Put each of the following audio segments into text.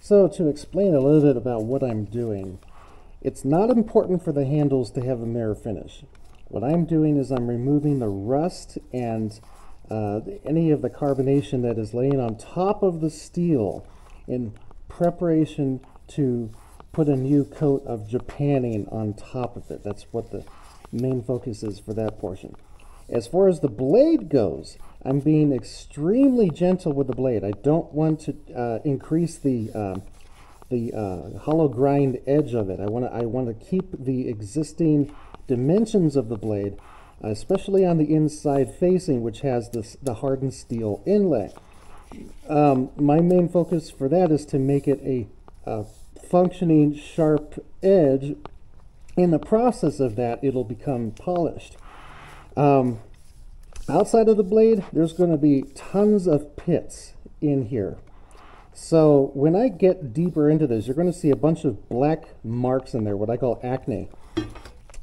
So to explain a little bit about what I'm doing, it's not important for the handles to have a mirror finish. What I'm doing is I'm removing the rust and any of the carbonation that is laying on top of the steel in preparation to put a new coat of Japanning on top of it. That's what the main focus is for that portion. As far as the blade goes, I'm being extremely gentle with the blade. I don't want to increase the hollow grind edge of it. I want to keep the existing dimensions of the blade, especially on the inside facing, which has the hardened steel inlay. My main focus for that is to make it a functioning sharp edge. In the process of that, it'll become polished. Outside of the blade, there's going to be tons of pits in here. So when I get deeper into this, you're going to see a bunch of black marks in there, what I call acne.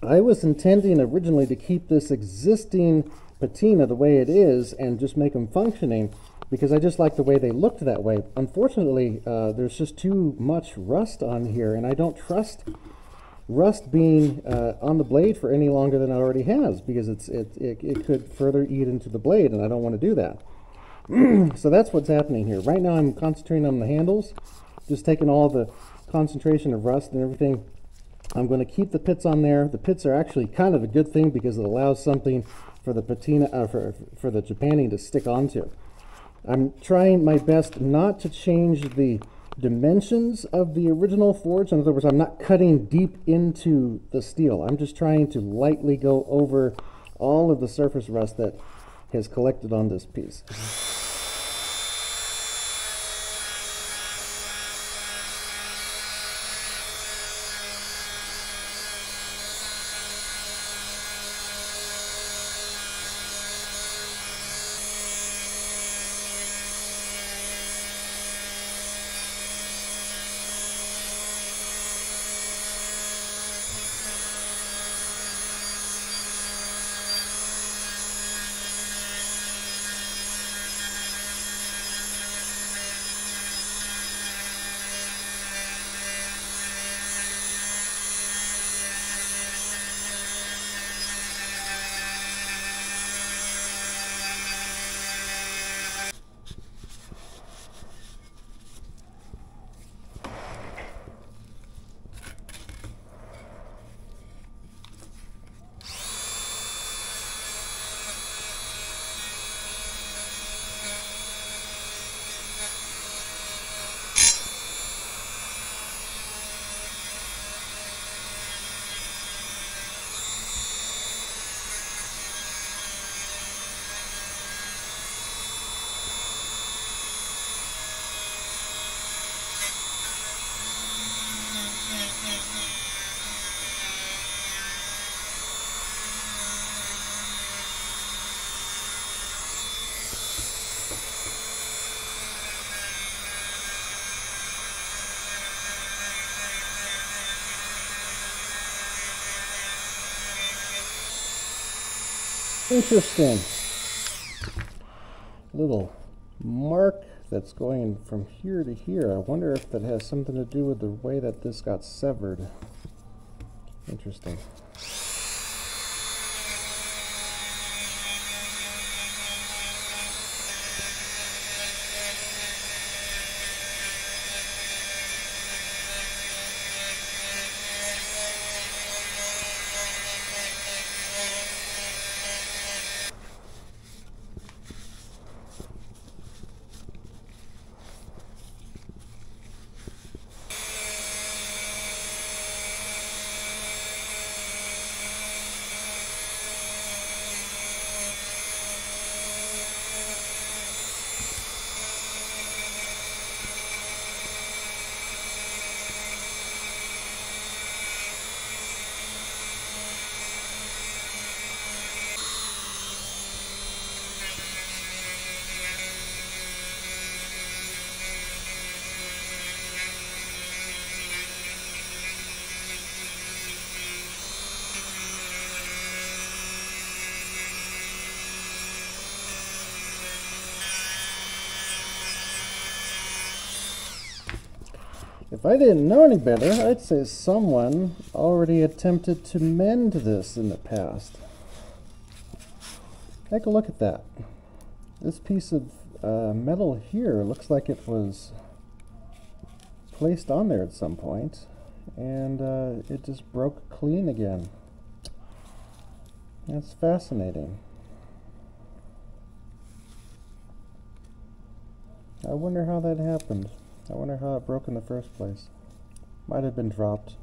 I was intending originally to keep this existing patina the way it is and just make them functioning, because I just like the way they looked that way. Unfortunately, there's just too much rust on here, and I don't trust rust being on the blade for any longer than it already has, because it could further eat into the blade, and I don't want to do that. So that's what's happening here. Right now I'm concentrating on the handles, just taking all the concentration of rust and everything. I'm going to keep the pits on there. The pits are actually kind of a good thing because it allows something for the patina, for the Japanning to stick onto. I'm trying my best not to change the dimensions of the original forge. In other words, I'm not cutting deep into the steel. I'm just trying to lightly go over all of the surface rust that has collected on this piece. Interesting little mark that's going from here to here. I wonder if that has something to do with the way that this got severed. Interesting. If I didn't know any better, I'd say someone already attempted to mend this in the past. Take a look at that. This piece of metal here looks like it was placed on there at some point, and it just broke clean again. That's fascinating. I wonder how that happened. I wonder how it broke in the first place. Might have been dropped.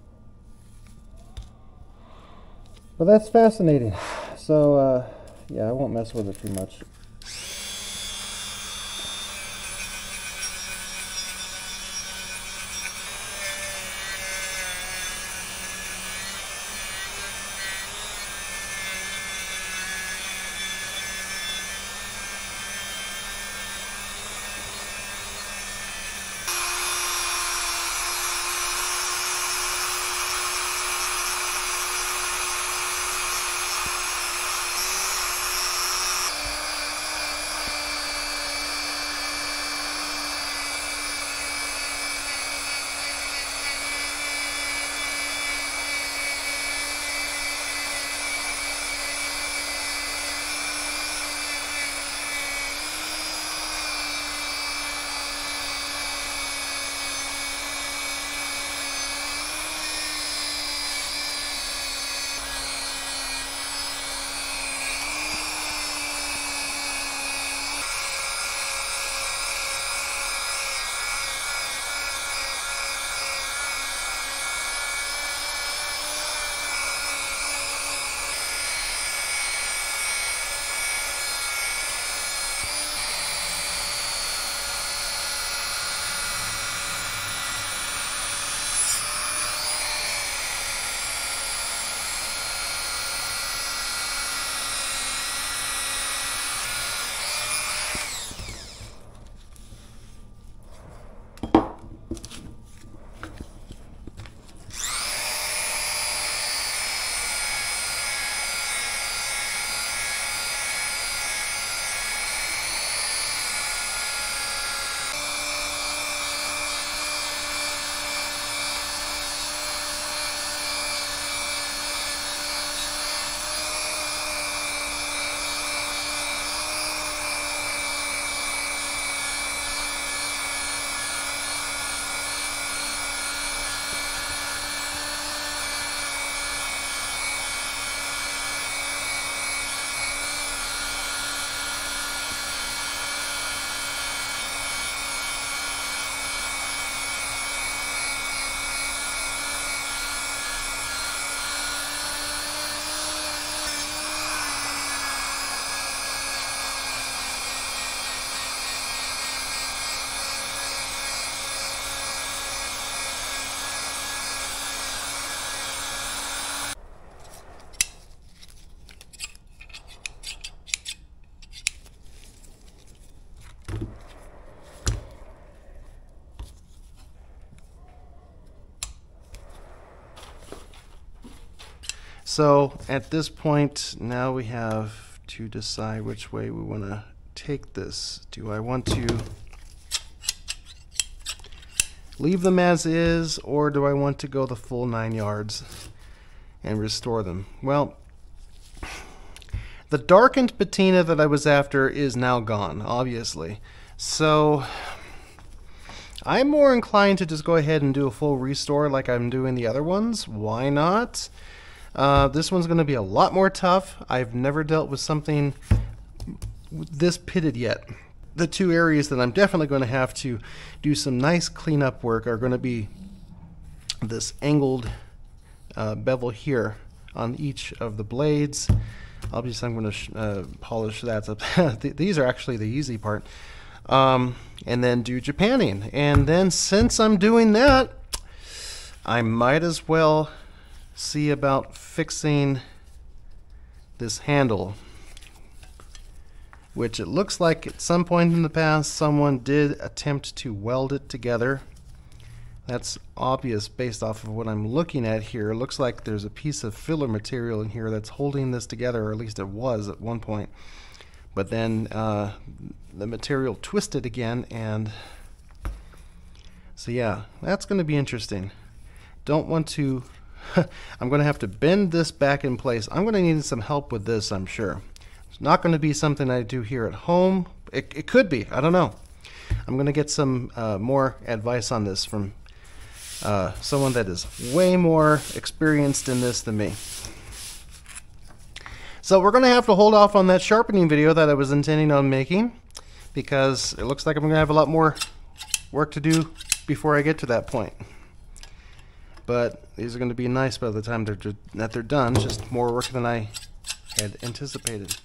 But that's fascinating. So, yeah, I won't mess with it too much. So at this point, now we have to decide which way we want to take this. Do I want to leave them as is, or do I want to go the full 9 yards and restore them? Well, the darkened patina that I was after is now gone, obviously. So I'm more inclined to just go ahead and do a full restore like I'm doing the other ones. Why not? This one's going to be a lot more tough. I've never dealt with something this pitted yet. The two areas that I'm definitely going to have to do some nice cleanup work are going to be this angled bevel here on each of the blades. Obviously I'm going to polish that up. These are actually the easy part. And then do Japanning. And then since I'm doing that, I might as well see about fixing this handle, which it looks like at some point in the past someone did attempt to weld it together. That's obvious based off of what I'm looking at here. It looks like there's a piece of filler material in here that's holding this together, or at least it was at one point. But then the material twisted again, and So yeah, that's going to be interesting. Don't want to, I'm going to have to bend this back in place. I'm going to need some help with this, I'm sure. It's not going to be something I do here at home. It could be, I don't know. I'm going to get some more advice on this from someone that is way more experienced in this than me. So we're going to have to hold off on that sharpening video that I was intending on making, because it looks like I'm going to have a lot more work to do before I get to that point. But these are going to be nice by the time they're done. Just more work than I had anticipated.